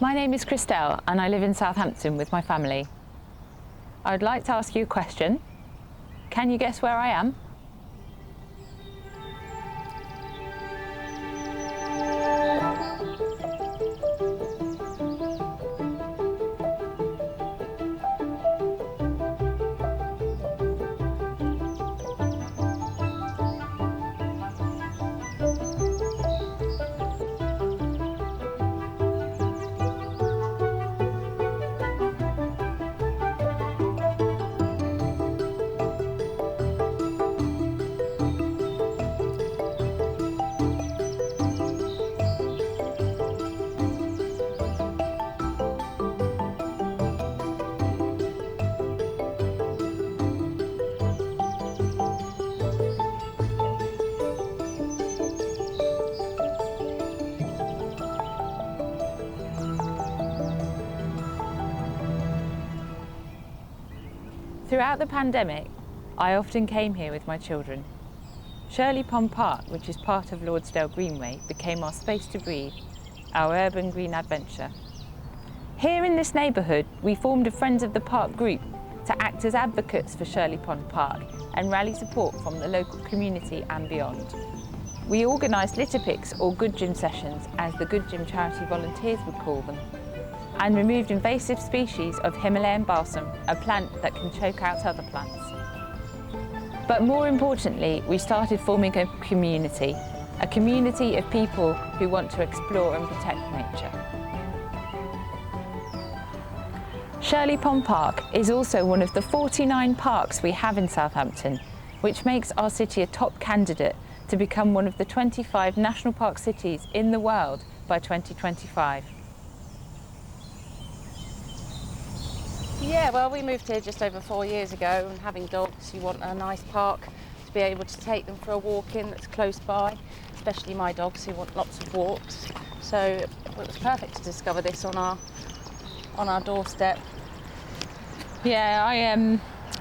My name is Christelle and I live in Southampton with my family. I would like to ask you a question. Can you guess where I am? Throughout the pandemic, I often came here with my children. Shirley Pond Park, which is part of Lorsdale Greenway, became our space to breathe, our urban green adventure. Here in this neighbourhood, we formed a Friends of the Park group to act as advocates for Shirley Pond Park and rally support from the local community and beyond. We organised litter picks or good gym sessions, as the Good Gym charity volunteers would call them, and removed invasive species of Himalayan balsam, a plant that can choke out other plants. But more importantly, we started forming a community of people who want to explore and protect nature. Shirley Pond Park is also one of the 49 parks we have in Southampton, which makes our city a top candidate to become one of the 25 national park cities in the world by 2025. Yeah, well, we moved here just over 4 years ago, and having dogs, you want a nice park to be able to take them for a walk in that's close by, especially my dogs who want lots of walks. So it was perfect to discover this on our doorstep. Yeah,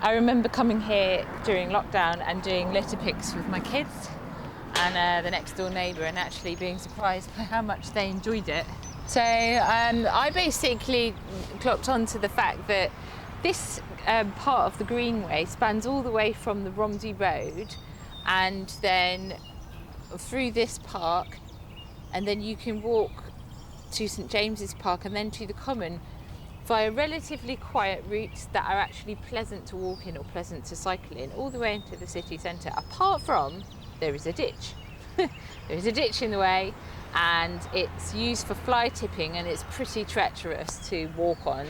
I remember coming here during lockdown and doing litter picks with my kids and the next door neighbour, and actually being surprised by how much they enjoyed it. So I basically clocked on to the fact that this part of the Greenway spans all the way from the Romsey Road and then through this park, and then you can walk to St James's Park and then to the Common via relatively quiet routes that are actually pleasant to walk in or pleasant to cycle in, all the way into the city centre, apart from there is a ditch. There is a ditch in the way, and it's used for fly tipping, and it's pretty treacherous to walk on.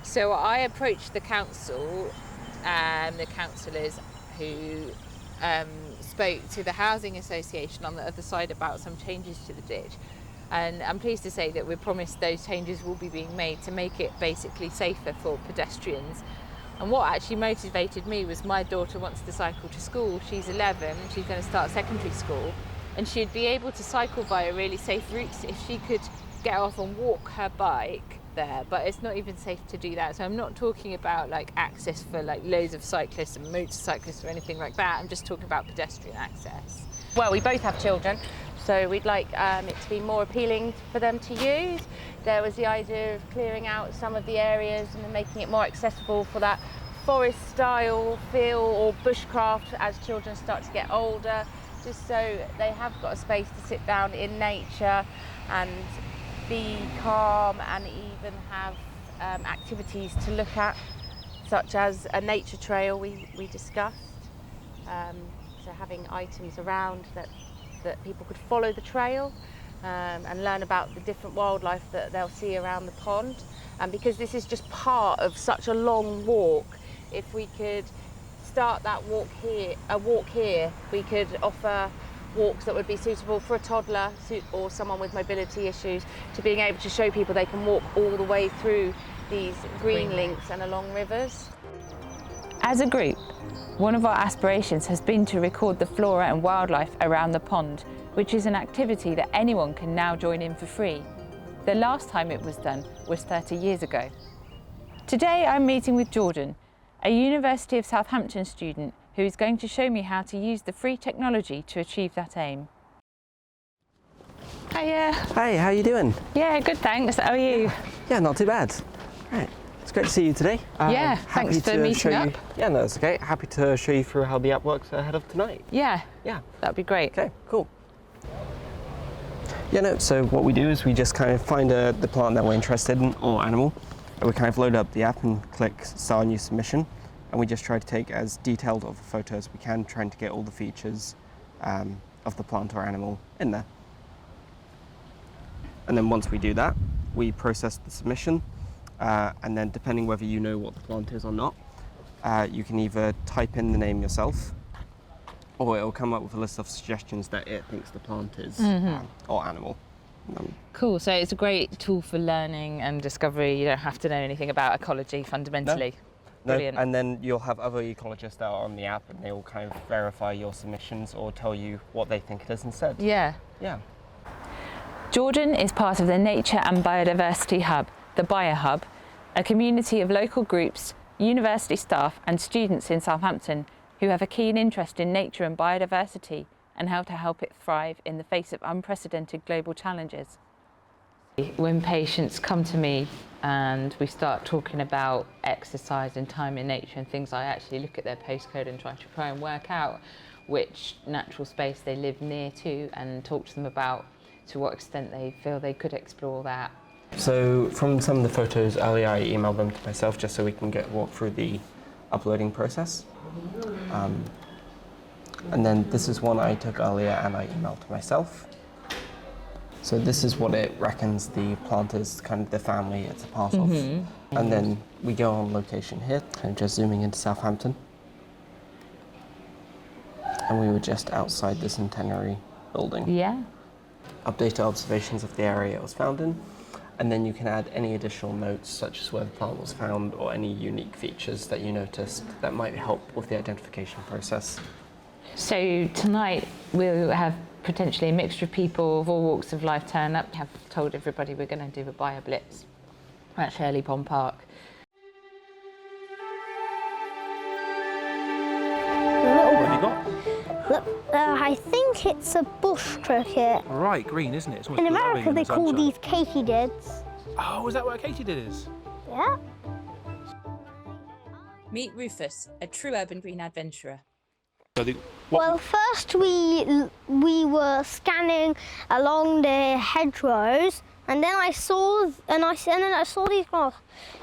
So I approached the council, the councillors who spoke to the housing association on the other side about some changes to the ditch. And I'm pleased to say that we're promised those changes will be being made to make it basically safer for pedestrians. And what actually motivated me was my daughter wants to cycle to school. She's 11, she's going to start secondary school, and she'd be able to cycle via really safe routes if she could get off and walk her bike there. But it's not even safe to do that. So I'm not talking about like access for like loads of cyclists and motorcyclists or anything like that. I'm just talking about pedestrian access. Well, we both have children, so we'd like it to be more appealing for them to use. There was the idea of clearing out some of the areas and then making it more accessible for that forest style feel or bushcraft as children start to get older, just so they have got a space to sit down in nature and be calm, and even have activities to look at, such as a nature trail we discussed. So having items around that people could follow the trail and learn about the different wildlife that they'll see around the pond. And because this is just part of such a long walk, if we could start that walk here, we could offer walks that would be suitable for a toddler or someone with mobility issues, to being able to show people they can walk all the way through these green links and along rivers. As a group, one of our aspirations has been to record the flora and wildlife around the pond, which is an activity that anyone can now join in for free. The last time it was done was 30 years ago. Today I'm meeting with Jordan, a University of Southampton student who is going to show me how to use the free technology to achieve that aim. Hi Hiya. Hey, how you doing? Yeah, good, thanks. How are you? Yeah, not too bad. Right, it's great to see you today. Yeah, thanks for meeting up. Yeah, no, it's okay. Happy to show you through how the app works ahead of tonight. Yeah. Yeah. That'd be great. Okay, cool. Yeah, no, so what we do is we just kind of find the plant that we're interested in or animal, and we kind of load up the app and click Start New Submission, and we just try to take as detailed of a photo as we can, trying to get all the features of the plant or animal in there. And then once we do that, we process the submission, and then depending whether you know what the plant is or not, you can either type in the name yourself, or it'll come up with a list of suggestions that it thinks the plant is or animal. Cool, so it's a great tool for learning and discovery. You don't have to know anything about ecology fundamentally. No, Brilliant. and then you'll have other ecologists that are on the app, and they will kind of verify your submissions or tell you what they think it is instead. Yeah. Yeah. Jordan is part of the Nature and Biodiversity Hub, the BioHub, a community of local groups, university staff and students in Southampton who have a keen interest in nature and biodiversity and how to help it thrive in the face of unprecedented global challenges. When patients come to me and we start talking about exercise and time in nature and things, I actually look at their postcode and try and work out which natural space they live near to and talk to them about to what extent they feel they could explore that. So from some of the photos earlier, I emailed them to myself just so we can walk through the uploading process. And then this is one I took earlier and I emailed to myself. So this is what it reckons the plant is, kind of the family it's a part of. And then we go on location here, kind of just zooming into Southampton. And we were just outside the Centenary building. Yeah. Updated observations of the area it was found in. And then you can add any additional notes, such as where the plant was found or any unique features that you noticed that might help with the identification process. So tonight we'll have potentially a mixture of people of all walks of life turn up. I've told everybody we're going to do a bio blitz at Shirley Pond Park. What have you got? Look, I think it's a bush cricket. Right, green, isn't it? It's almost In glowing America, in they the call sunshine. these katydids. Oh, is that what a katydid is? Yeah. Meet Rufus, a true urban green adventurer. So Well, first we were scanning along the hedgerows, and then I saw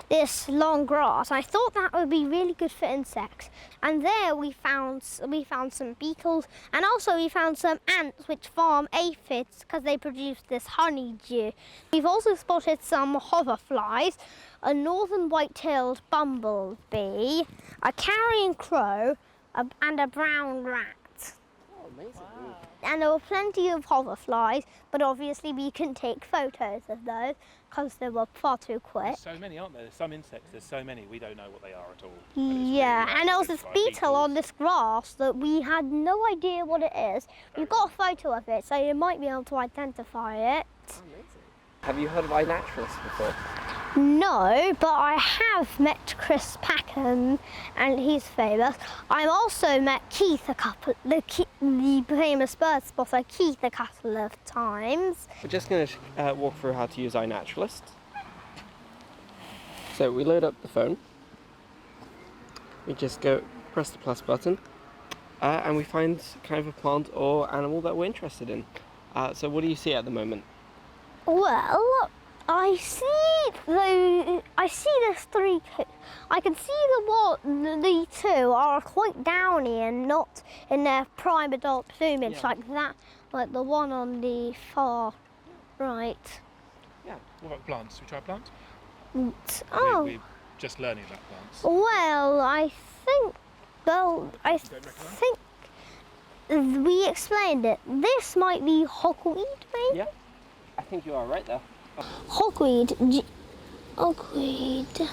this long grass. I thought that would be really good for insects. And there we found some beetles, and also we found some ants which farm aphids because they produce this honeydew. We've also spotted some hoverflies, a northern white-tailed bumblebee, a carrion crow, and a brown rat. Oh, amazing. And there were plenty of hoverflies, but obviously we couldn't take photos of those because they were far too quick. There's so many, aren't there? There's some insects, there's so many, we don't know what they are at all. Yeah, and there was this beetle on this grass that we had no idea what it is. We've got a photo of it, so you might be able to identify it. Amazing. Have you heard of iNaturalist before? No, but I have met Chris Packham, and he's famous. I've also met Keith the famous bird spotter Keith a couple of times. We're just going to walk through how to use iNaturalist. So we load up the phone. We just press the plus button, and we find kind of a plant or animal that we're interested in. So what do you see at the moment? Well, I see there's three. I can see the two are quite downy and not in their prime adult plumage like that, like the one on the far right. Yeah. What about plants? Should we try plants? Oh, We're just learning about plants. well, I think we explained it. This might be hogweed, maybe? Yeah, I think you are right there. Hogweed. Hogweed.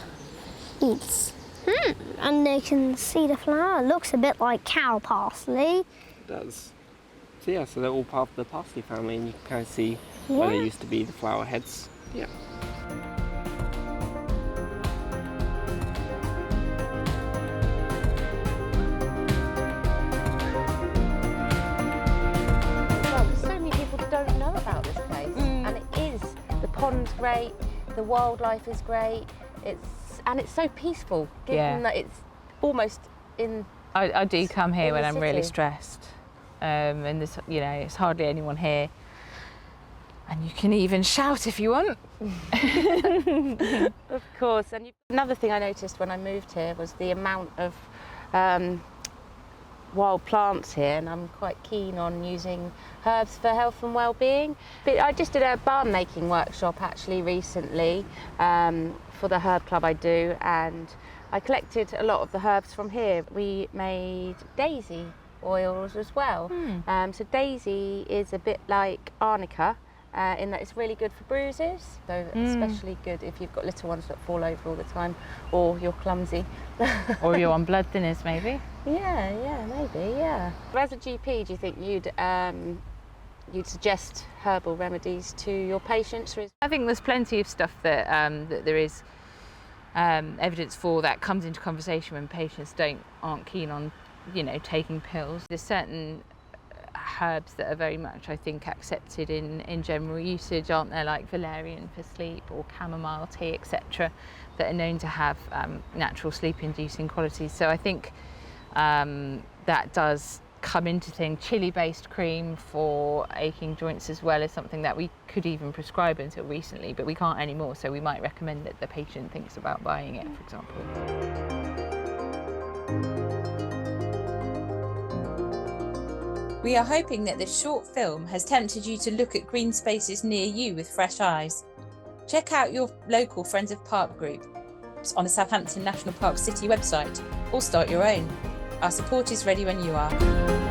It's. And they can see the flower. It looks a bit like cow parsley. It does. So yeah, so they're all part of the parsley family, and you can kind of see where they used to be the flower heads. Yeah. Well, so many people don't know about this place. pond's great, the wildlife is great, it's so peaceful, given that it's almost in. I do come here when I'm really city. stressed, and there's, you know, it's hardly anyone here, and you can even shout if you want. Of course. And another thing I noticed when I moved here was the amount of wild plants here, and I'm quite keen on using herbs for health and well-being. But I just did a balm making workshop actually recently for the herb club I do, and I collected a lot of the herbs from here. We made daisy oils as well. So daisy is a bit like arnica, in that it's really good for bruises, so especially good if you've got little ones that fall over all the time, or you're clumsy. Or you're on blood thinners, maybe. Yeah, maybe, yeah. As a GP, do you think you'd suggest herbal remedies to your patients? I think there's plenty of stuff that, that there is evidence for that comes into conversation when patients aren't keen on, you know, taking pills. There's certain herbs that are very much, I think, accepted in general usage, aren't there, like valerian for sleep or chamomile tea, etc., that are known to have natural sleep-inducing qualities. So I think that does come into things. Chili-based cream for aching joints as well is something that we could even prescribe until recently, but we can't anymore, so we might recommend that the patient thinks about buying it, for example. We are hoping that this short film has tempted you to look at green spaces near you with fresh eyes. Check out your local Friends of Park group on the Southampton National Park City website, or start your own. Our support is ready when you are.